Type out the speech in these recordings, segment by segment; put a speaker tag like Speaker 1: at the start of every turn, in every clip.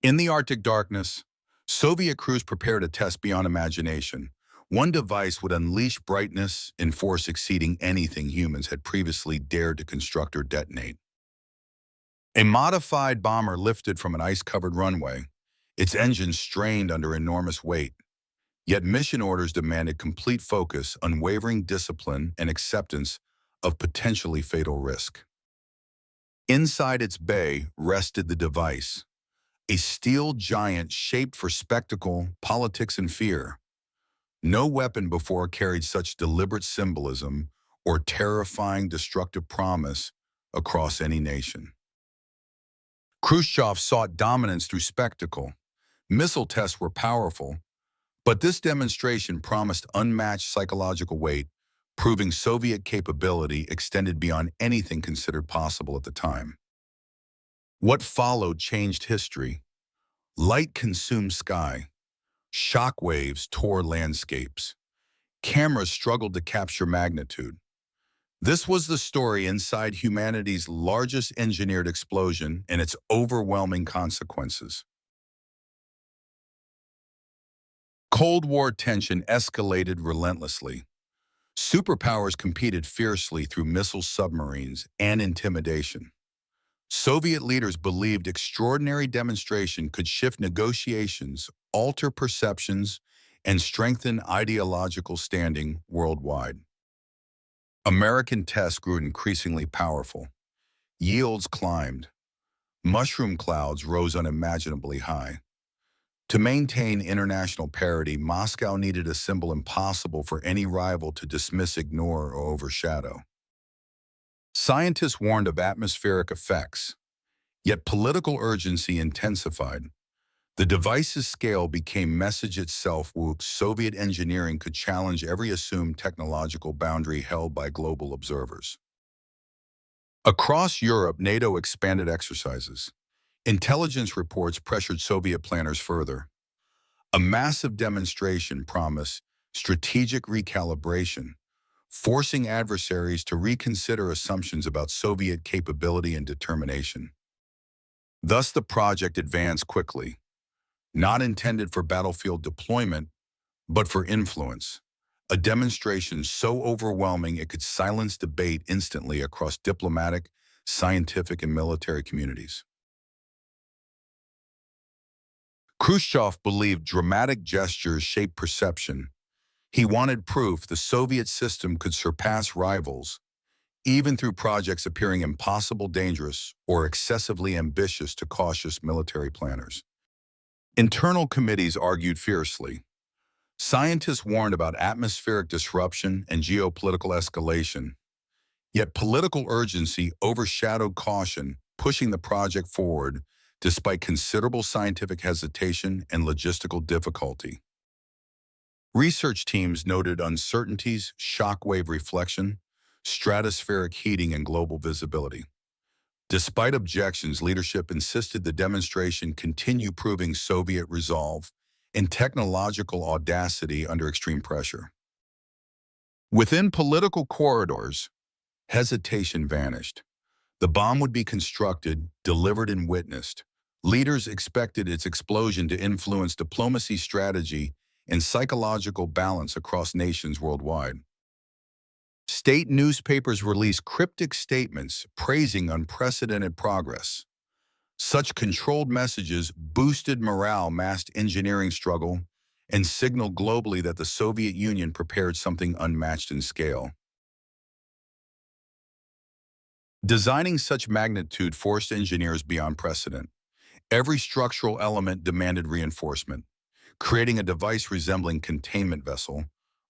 Speaker 1: In the Arctic darkness, Soviet crews prepared a test beyond imagination. One device would unleash brightness and force exceeding anything humans had previously dared to construct or detonate. A modified bomber lifted from an ice-covered runway, its engines strained under enormous weight. Yet mission orders demanded complete focus, unwavering discipline, and acceptance of potentially fatal risk. Inside its bay rested the device, a steel giant shaped for spectacle, politics, and fear. No weapon before carried such deliberate symbolism or terrifying destructive promise across any nation. Khrushchev sought dominance through spectacle. Missile tests were powerful, but this demonstration promised unmatched psychological weight, proving Soviet capability extended beyond anything considered possible at the time. What followed changed history. Light consumed sky. Shockwaves tore landscapes. Cameras struggled to capture magnitude. This was the story inside humanity's largest engineered explosion and its overwhelming consequences. Cold War tension escalated relentlessly. Superpowers competed fiercely through missile submarines and intimidation. Soviet leaders believed extraordinary demonstration could shift negotiations, alter perceptions, and strengthen ideological standing worldwide. American tests grew increasingly powerful. Yields climbed. Mushroom clouds rose unimaginably high. To maintain international parity, Moscow needed a symbol impossible for any rival to dismiss, ignore, or overshadow. Scientists warned of atmospheric effects, yet political urgency intensified. The device's scale became message itself, where Soviet engineering could challenge every assumed technological boundary held by global observers. Across Europe, NATO expanded exercises. Intelligence reports pressured Soviet planners further. A massive demonstration promised strategic recalibration, forcing adversaries to reconsider assumptions about Soviet capability and determination. Thus, the project advanced quickly, not intended for battlefield deployment, but for influence. A demonstration so overwhelming it could silence debate instantly across diplomatic, scientific, and military communities. Khrushchev believed dramatic gestures shaped perception. He wanted proof the Soviet system could surpass rivals, even through projects appearing impossible, dangerous, or excessively ambitious to cautious military planners. Internal committees argued fiercely. Scientists warned about atmospheric disruption and geopolitical escalation. Yet political urgency overshadowed caution, pushing the project forward despite considerable scientific hesitation and logistical difficulty. Research teams noted uncertainties, shockwave reflection, stratospheric heating, and global visibility. Despite objections, leadership insisted the demonstration continue, proving Soviet resolve and technological audacity under extreme pressure. Within political corridors, hesitation vanished. The bomb would be constructed, delivered, and witnessed. Leaders expected its explosion to influence diplomacy, strategy, and psychological balance across nations worldwide. State newspapers released cryptic statements praising unprecedented progress. Such controlled messages boosted morale, masked engineering struggle, and signaled globally that the Soviet Union prepared something unmatched in scale. Designing such magnitude forced engineers beyond precedent. Every structural element demanded reinforcement, creating a device resembling containment vessel,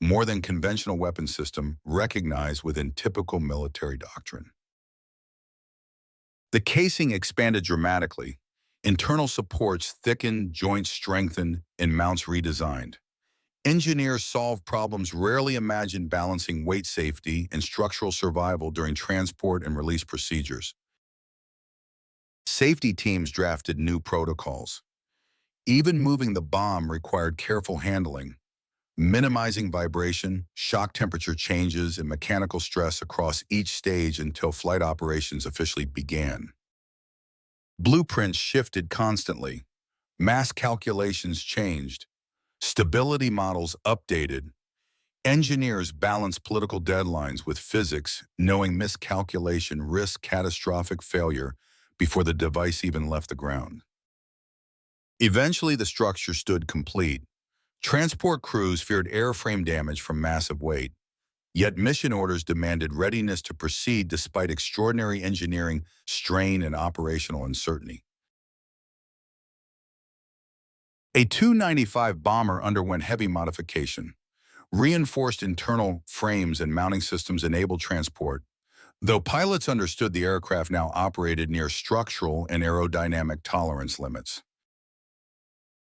Speaker 1: more than conventional weapon system recognized within typical military doctrine. The casing expanded dramatically. Internal supports thickened, joints strengthened, and mounts redesigned. Engineers solved problems rarely imagined, balancing weight safety and structural survival during transport and release procedures. Safety teams drafted new protocols. Even moving the bomb required careful handling, minimizing vibration, shock temperature changes, and mechanical stress across each stage until flight operations officially began. Blueprints shifted constantly. Mass calculations changed, stability models updated, engineers balanced political deadlines with physics, knowing miscalculation risked catastrophic failure before the device even left the ground. Eventually, the structure stood complete. Transport crews feared airframe damage from massive weight, yet mission orders demanded readiness to proceed despite extraordinary engineering strain and operational uncertainty. A Tu-95 bomber underwent heavy modification. Reinforced internal frames and mounting systems enabled transport, though pilots understood the aircraft now operated near structural and aerodynamic tolerance limits.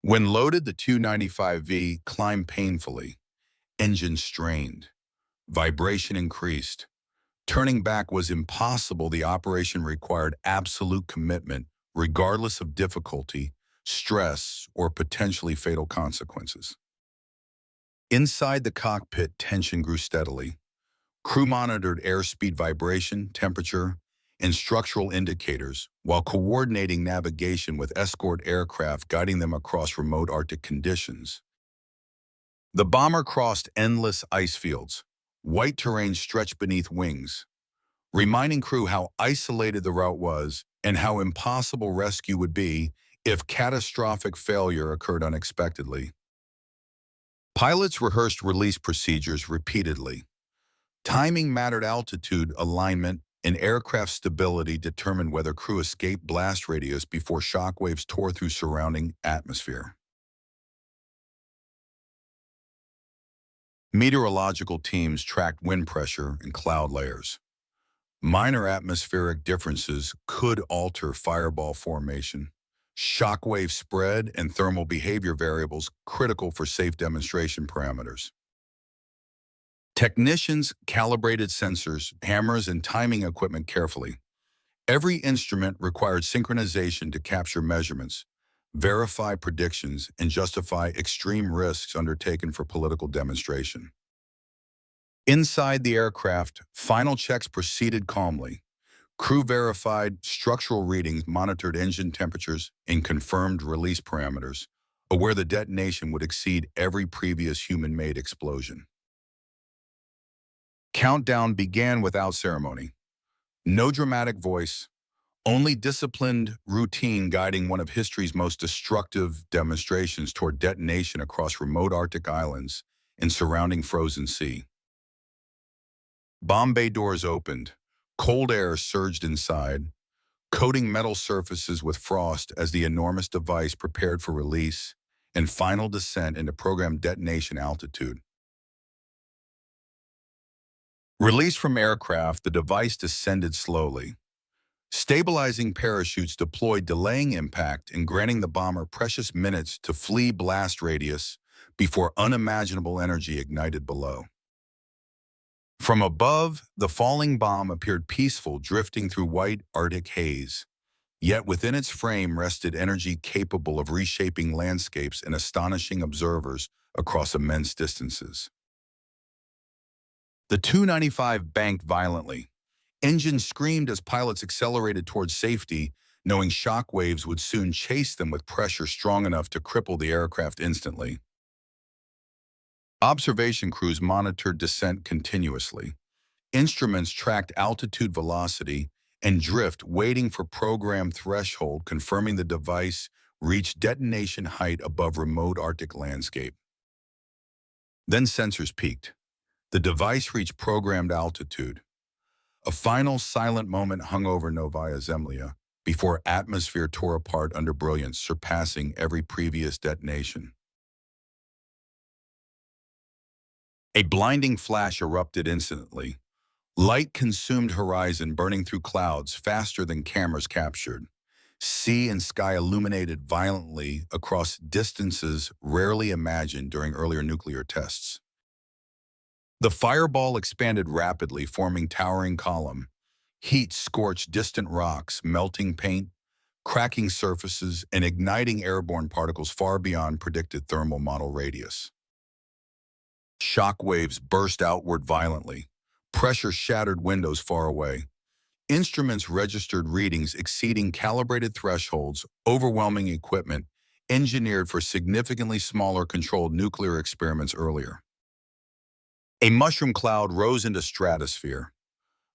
Speaker 1: When loaded, the Tu-95V climbed painfully. Engine strained. Vibration increased. Turning back was impossible. The operation required absolute commitment, regardless of difficulty, stress, or potentially fatal consequences. Inside the cockpit, tension grew steadily. Crew monitored airspeed vibration, temperature, and structural indicators while coordinating navigation with escort aircraft guiding them across remote Arctic conditions. The bomber crossed endless ice fields. White terrain stretched beneath wings, reminding crew how isolated the route was and how impossible rescue would be if catastrophic failure occurred unexpectedly. Pilots rehearsed release procedures repeatedly. Timing mattered. Altitude, alignment, and aircraft stability determined whether crew escaped blast radius before shockwaves tore through surrounding atmosphere. Meteorological teams tracked wind pressure and cloud layers. Minor atmospheric differences could alter fireball formation. Shockwave spread and thermal behavior variables critical for safe demonstration parameters. Technicians calibrated sensors, hammers, and timing equipment carefully. Every instrument required synchronization to capture measurements, verify predictions, and justify extreme risks undertaken for political demonstration. Inside the aircraft, final checks proceeded calmly. Crew verified structural readings, monitored engine temperatures, and confirmed release parameters, aware the detonation would exceed every previous human-made explosion. Countdown began without ceremony. No dramatic voice, only disciplined routine guiding one of history's most destructive demonstrations toward detonation across remote Arctic islands and surrounding frozen sea. Bomb bay doors opened. Cold air surged inside, coating metal surfaces with frost as the enormous device prepared for release and final descent into programmed detonation altitude. Released from aircraft, the device descended slowly. Stabilizing parachutes deployed, delaying impact and granting the bomber precious minutes to flee blast radius before unimaginable energy ignited below. From above, the falling bomb appeared peaceful, drifting through white Arctic haze. Yet within its frame rested energy capable of reshaping landscapes and astonishing observers across immense distances. The Tu-95 banked violently. Engines screamed as pilots accelerated towards safety, knowing shock waves would soon chase them with pressure strong enough to cripple the aircraft instantly. Observation crews monitored descent continuously. Instruments tracked altitude, velocity, and drift, waiting for program threshold, confirming the device reached detonation height above remote Arctic landscape. Then sensors peaked. The device reached programmed altitude. A final silent moment hung over Novaya Zemlya before atmosphere tore apart under brilliance, surpassing every previous detonation. A blinding flash erupted instantly. Light consumed horizon, burning through clouds faster than cameras captured. Sea and sky illuminated violently across distances rarely imagined during earlier nuclear tests. The fireball expanded rapidly, forming towering column. Heat scorched distant rocks, melting paint, cracking surfaces, and igniting airborne particles far beyond predicted thermal model radius. Shock waves burst outward violently. Pressure shattered windows far away. Instruments registered readings exceeding calibrated thresholds, overwhelming equipment, engineered for significantly smaller controlled nuclear experiments earlier. A mushroom cloud rose into stratosphere,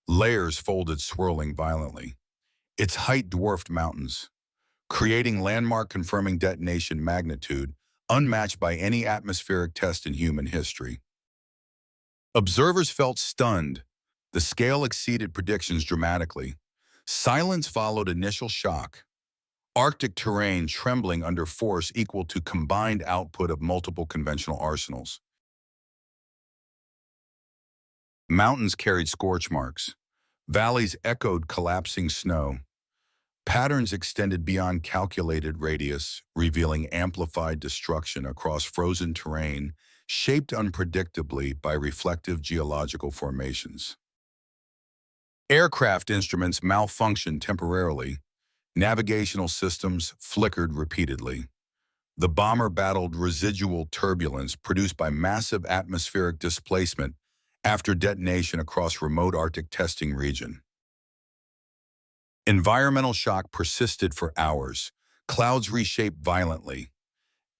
Speaker 1: layers folded swirling violently. Its height dwarfed mountains, creating landmark-confirming detonation magnitude unmatched by any atmospheric test in human history. Observers felt stunned. The scale exceeded predictions dramatically. Silence followed initial shock, Arctic terrain trembling under force equal to combined output of multiple conventional arsenals. Mountains carried scorch marks. Valleys echoed collapsing snow. Patterns extended beyond calculated radius, revealing amplified destruction across frozen terrain, shaped unpredictably by reflective geological formations. Aircraft instruments malfunctioned temporarily. Navigational systems flickered repeatedly. The bomber battled residual turbulence produced by massive atmospheric displacement after detonation across remote Arctic testing region. Environmental shock persisted for hours. Clouds reshaped violently.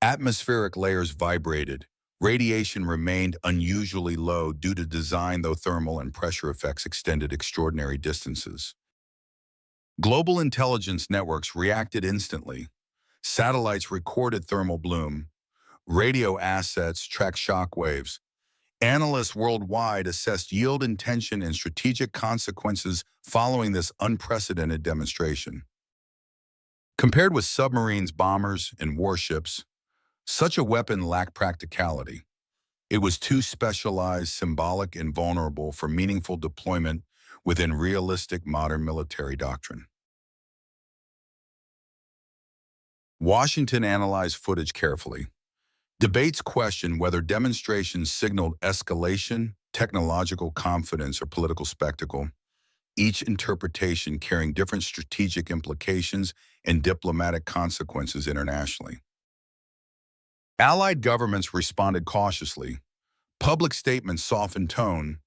Speaker 1: Atmospheric layers vibrated. Radiation remained unusually low due to design, though thermal and pressure effects extended extraordinary distances. Global intelligence networks reacted instantly. Satellites recorded thermal bloom. Radio assets tracked shock waves. Analysts worldwide assessed yield intention and strategic consequences following this unprecedented demonstration. Compared with submarines, bombers, and warships, such a weapon lacked practicality. It was too specialized, symbolic, and vulnerable for meaningful deployment within realistic modern military doctrine. Washington analyzed footage carefully. Debates question whether demonstrations signaled escalation, technological confidence, or political spectacle, each interpretation carrying different strategic implications and diplomatic consequences internationally. Allied governments responded cautiously. Public statements softened tone,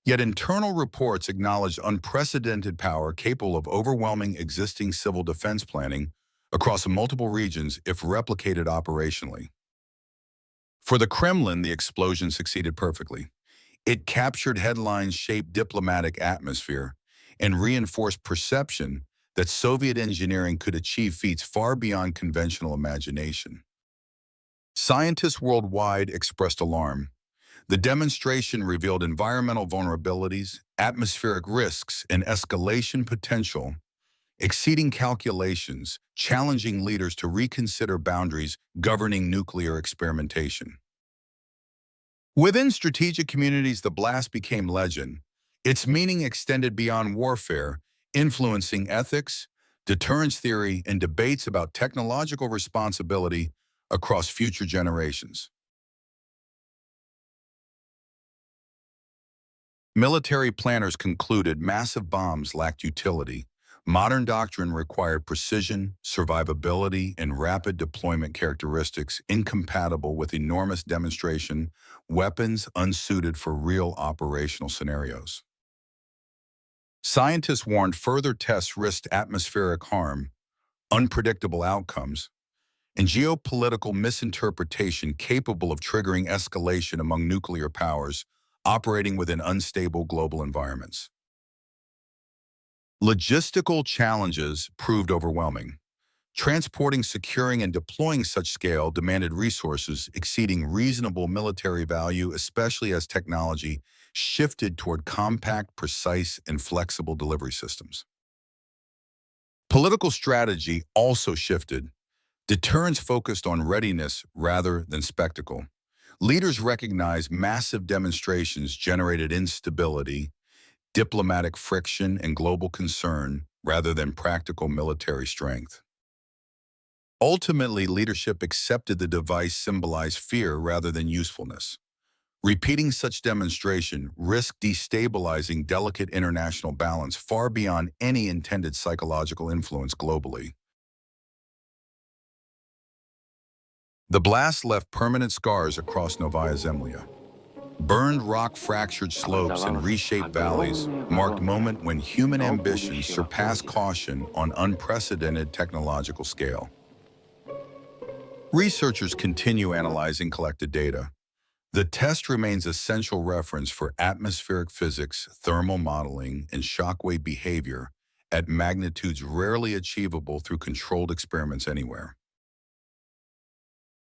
Speaker 1: yet internal reports acknowledged unprecedented power capable of overwhelming existing civil defense planning across multiple regions if replicated operationally. For the Kremlin, the explosion succeeded perfectly. It captured headlines-shaped diplomatic atmosphere and reinforced perception that Soviet engineering could achieve feats far beyond conventional imagination. Scientists worldwide expressed alarm. The demonstration revealed environmental vulnerabilities, atmospheric risks, and escalation potential, exceeding calculations, challenging leaders to reconsider boundaries governing nuclear experimentation. Within strategic communities, the blast became legend. Its meaning extended beyond warfare, influencing ethics, deterrence theory, and debates about technological responsibility across future generations. Military planners concluded massive bombs lacked utility. Modern doctrine required precision, survivability, and rapid deployment characteristics incompatible with enormous demonstration weapons unsuited for real operational scenarios. Scientists warned further tests risked atmospheric harm, unpredictable outcomes, and geopolitical misinterpretation capable of triggering escalation among nuclear powers operating within unstable global environments. Logistical challenges proved overwhelming. Transporting, securing, and deploying such scale demanded resources exceeding reasonable military value, especially as technology shifted toward compact, precise, and flexible delivery systems. Political strategy also shifted. Deterrence focused on readiness rather than spectacle. Leaders recognized massive demonstrations generated instability, diplomatic friction, and global concern rather than practical military strength. Ultimately, leadership accepted the device symbolized fear rather than usefulness. Repeating such demonstration risked destabilizing delicate international balance far beyond any intended psychological influence globally. The blast left permanent scars across Novaya Zemlya. Burned rock, fractured slopes, and reshaped valleys marked a moment when human ambitions surpassed caution on unprecedented technological scale. Researchers continue analyzing collected data. The test remains essential reference for atmospheric physics, thermal modeling, and shockwave behavior at magnitudes rarely achievable through controlled experiments anywhere.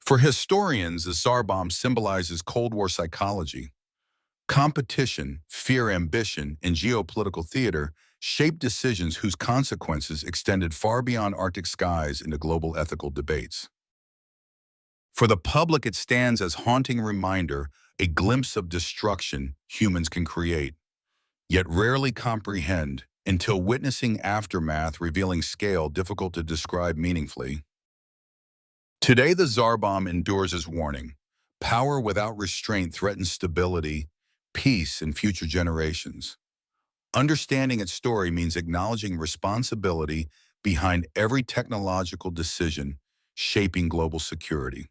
Speaker 1: For historians, the Tsar Bomb symbolizes Cold War psychology. Competition, fear, ambition, and geopolitical theater shaped decisions whose consequences extended far beyond Arctic skies into global ethical debates. For the public, it stands as haunting reminder, a glimpse of destruction humans can create, yet rarely comprehend until witnessing aftermath revealing scale difficult to describe meaningfully. Today, the Tsar Bomb endures as warning. Power without restraint threatens stability, peace, and future generations. Understanding its story means acknowledging responsibility behind every technological decision shaping global security.